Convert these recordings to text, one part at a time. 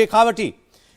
शेखावटी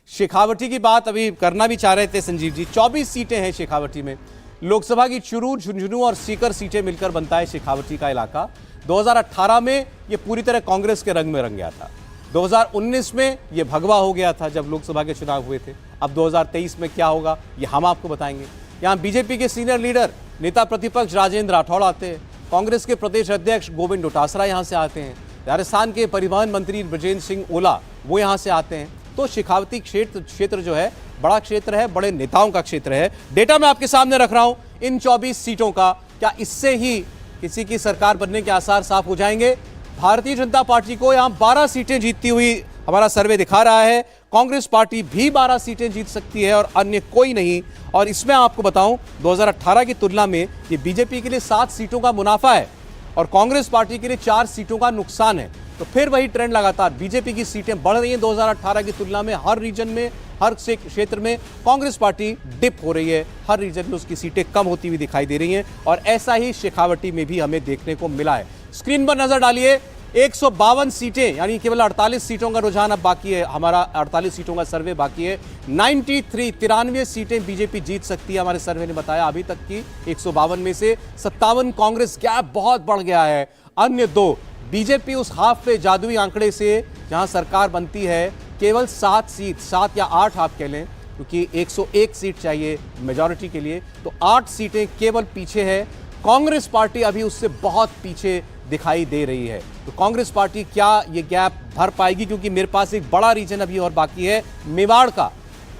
शेखावटी की बात अभी करना भी चाह रहे थे संजीव जी। 24 सीटें हैं शेखावटी में। लोकसभा की चुरू, झुंझुनू और सीकर सीटें मिलकर बनता है शेखावटी का इलाका। 2018 में यह पूरी तरह कांग्रेस के रंग में रंग गया था। 2019 में यह भगवा हो गया था जब लोकसभा के चुनाव हुए थे। अब 2023 में क्या होगा यह हम आपको बताएंगे। यहां बीजेपी के सीनियर लीडर नेता प्रतिपक्ष राजेंद्र राठौड़ आते हैं, कांग्रेस के प्रदेश अध्यक्ष गोविंद डोटासरा यहां से आते हैं, राजस्थान के परिवहन मंत्री ब्रजेंद्र सिंह ओला वो यहां से आते हैं। तो शेखावटी क्षेत्र जो है बड़ा क्षेत्र है, बड़े नेताओं का क्षेत्र है। डेटा मैं आपके सामने रख रहा हूं इन 24 सीटों का। क्या इससे ही किसी की सरकार बनने के आसार साफ हो जाएंगे? भारतीय जनता पार्टी को यहां 12 सीटें जीतती हुई हमारा सर्वे दिखा रहा है। कांग्रेस पार्टी भी 12 सीटें जीत सकती है और अन्य कोई नहीं। और इसमें आपको बताऊं 2018 की तुलना में ये बीजेपी के लिए 7 सीटों का मुनाफा है और कांग्रेस पार्टी के लिए 4 सीटों का नुकसान है। तो फिर वही ट्रेंड लगातार, बीजेपी की सीटें बढ़ रही हैं 2018 की तुलना में। हर रीजन में, हर क्षेत्र में कांग्रेस पार्टी डिप हो रही है, हर रीजन में उसकी सीटें कम होती हुई दिखाई दे रही हैं। और ऐसा ही शेखावटी में भी हमें देखने को मिला है। स्क्रीन पर नजर डालिए, 152 सीटें यानी केवल 48 सीटों का रुझान अब बाकी है। हमारा 48 सीटों का सर्वे बाकी है। 93 सीटें बीजेपी जीत सकती है, हमारे सर्वे ने बताया। अभी तक की 152 में से 57 कांग्रेस, गैप बहुत बढ़ गया है। अन्य 2 बीजेपी उस हाफ पे जादुई आंकड़े से जहां सरकार बनती है केवल 7 या 8 आप कह लें, क्योंकि 101 सीट चाहिए मेजॉरिटी के लिए, तो 8 सीटें केवल पीछे है। कांग्रेस पार्टी अभी उससे बहुत पीछे दिखाई दे रही है। तो कांग्रेस पार्टी क्या ये गैप भर पाएगी? क्योंकि मेरे पास एक बड़ा रीजन अभी और बाकी है, मेवाड़ का।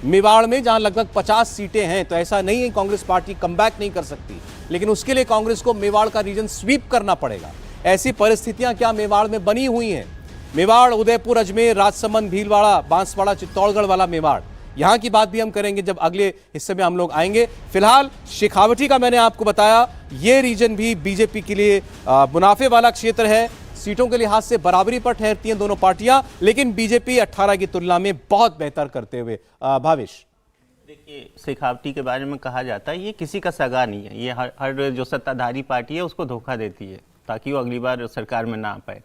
मेवाड़ में जहां लगभग 50 सीटें हैं, तो ऐसा नहीं है कांग्रेस पार्टी कमबैक नहीं कर सकती, लेकिन उसके लिए कांग्रेस को मेवाड़ का रीजन स्वीप करना पड़ेगा। ऐसी परिस्थितियां क्या मेवाड़ में बनी हुई हैं? मेवाड़, उदयपुर, अजमेर, राजसमंद, भीलवाड़ा, बांसवाड़ा, चित्तौड़गढ़ वाला मेवाड़, यहां की बात भी हम करेंगे जब अगले हिस्से में हम लोग आएंगे। फिलहाल शेखावटी का मैंने आपको बताया, ये रीजन भी बीजेपी के लिए मुनाफे वाला क्षेत्र है। सीटों के लिहाज से बराबरी पर ठहरती हैं दोनों पार्टियां, लेकिन बीजेपी 18 की तुलना में बहुत बेहतर करते हुए। भावेश, देखिए, शेखावटी के बारे में कहा जाता है ये किसी का सगा नहीं है। ये हर जो सत्ताधारी पार्टी है उसको धोखा देती है ताकि वो अगली बार सरकार में ना आ पाए।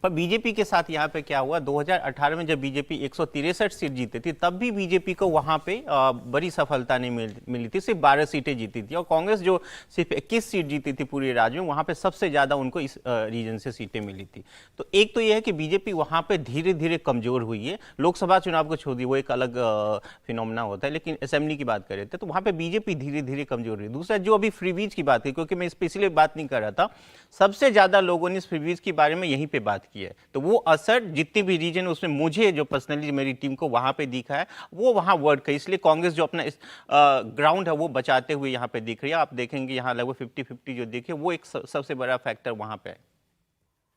पर बीजेपी के साथ यहाँ पे क्या हुआ, 2018 में जब बीजेपी 163 सीट जीती थी तब भी बीजेपी को वहाँ पे बड़ी सफलता नहीं मिली थी, सिर्फ 12 सीटें जीती थी। और कांग्रेस जो सिर्फ 21 सीट जीती थी पूरे राज्य में, वहाँ पे सबसे ज़्यादा उनको इस रीजन से सीटें मिली थी। तो एक तो यह है कि बीजेपी वहाँ पे धीरे धीरे कमज़ोर हुई है। लोकसभा चुनाव को छोड़ दी, वो एक अलग फिनोमेना होता है, लेकिन असेंबली की बात करें तो वहाँ पर बीजेपी धीरे धीरे कमज़ोर हुई। दूसरा, जो अभी फ्रीबीज की बात की, क्योंकि मैं स्पेशली बात नहीं कर रहा था, सबसे ज़्यादा लोगों ने इस फ्रीबीज के बारे में यहीं पर बात की है। तो वो असर जितने भी रीजन उसमें मुझे जो पर्सनली मेरी टीम को वहां पे दिखा है वो वहां वर्क है। इसलिए कांग्रेस जो अपना ग्राउंड है वो बचाते हुए यहां पे दिख रही है। आप देखेंगे यहां लगभग 50-50 जो दिखे, वो एक सबसे बड़ा फैक्टर वहां पे है।